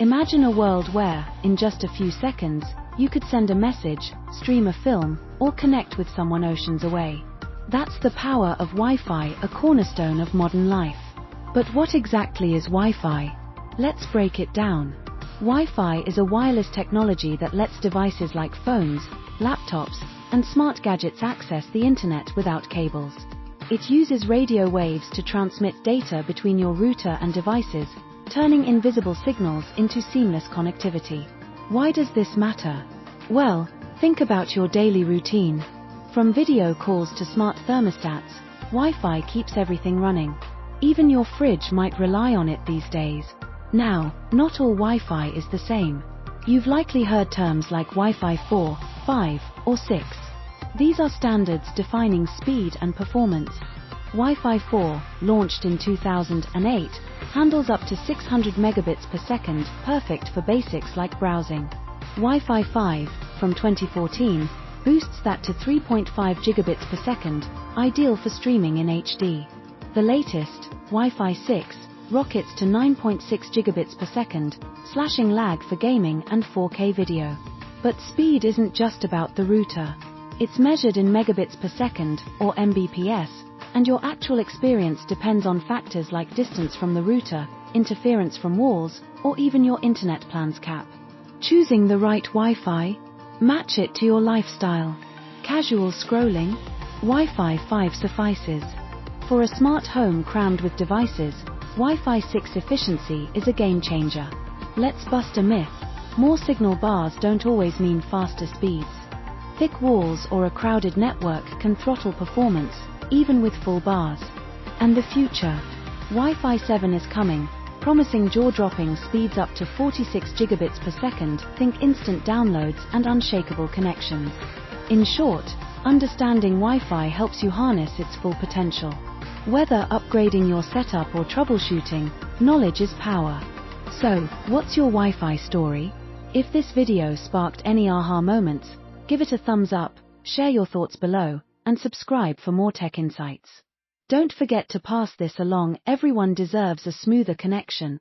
Imagine a world where, in just a few seconds, you could send a message, stream a film, or connect with someone oceans away. That's the power of Wi-Fi, a cornerstone of modern life. But what exactly is Wi-Fi? Let's break it down. Wi-Fi is a wireless technology that lets devices like phones, laptops, and smart gadgets access the internet without cables. It uses radio waves to transmit data between your router and devices, turning invisible signals into seamless connectivity. Why does this matter? Well, think about your daily routine. From video calls to smart thermostats, Wi-Fi keeps everything running. Even your fridge might rely on it these days. Now, not all Wi-Fi is the same. You've likely heard terms like Wi-Fi 4, 5, or 6. These are standards defining speed and performance. Wi-Fi 4, launched in 2008, handles up to 600 megabits per second, perfect for basics like browsing. Wi-Fi 5, from 2014, boosts that to 3.5 gigabits per second, ideal for streaming in HD. The latest, Wi-Fi 6, rockets to 9.6 gigabits per second, slashing lag for gaming and 4K video. But speed isn't just about the router. It's measured in megabits per second, or Mbps, and your actual experience depends on factors like distance from the router, interference from walls, or even your internet plan's cap. Choosing the right Wi-Fi? Match it to your lifestyle. Casual scrolling? Wi-Fi 5 suffices. For a smart home crammed with devices, Wi-Fi 6 efficiency is a game changer. Let's bust a myth. More signal bars don't always mean faster speeds. Thick walls or a crowded network can throttle performance, even with full bars. And the future? Wi-Fi 7 is coming, promising jaw-dropping speeds up to 46 gigabits per second, think instant downloads and unshakable connections. In short, understanding Wi-Fi helps you harness its full potential. Whether upgrading your setup or troubleshooting, knowledge is power. So, what's your Wi-Fi story? If this video sparked any aha moments, give it a thumbs up, share your thoughts below, and subscribe for more tech insights. Don't forget to pass this along. Everyone deserves a smoother connection.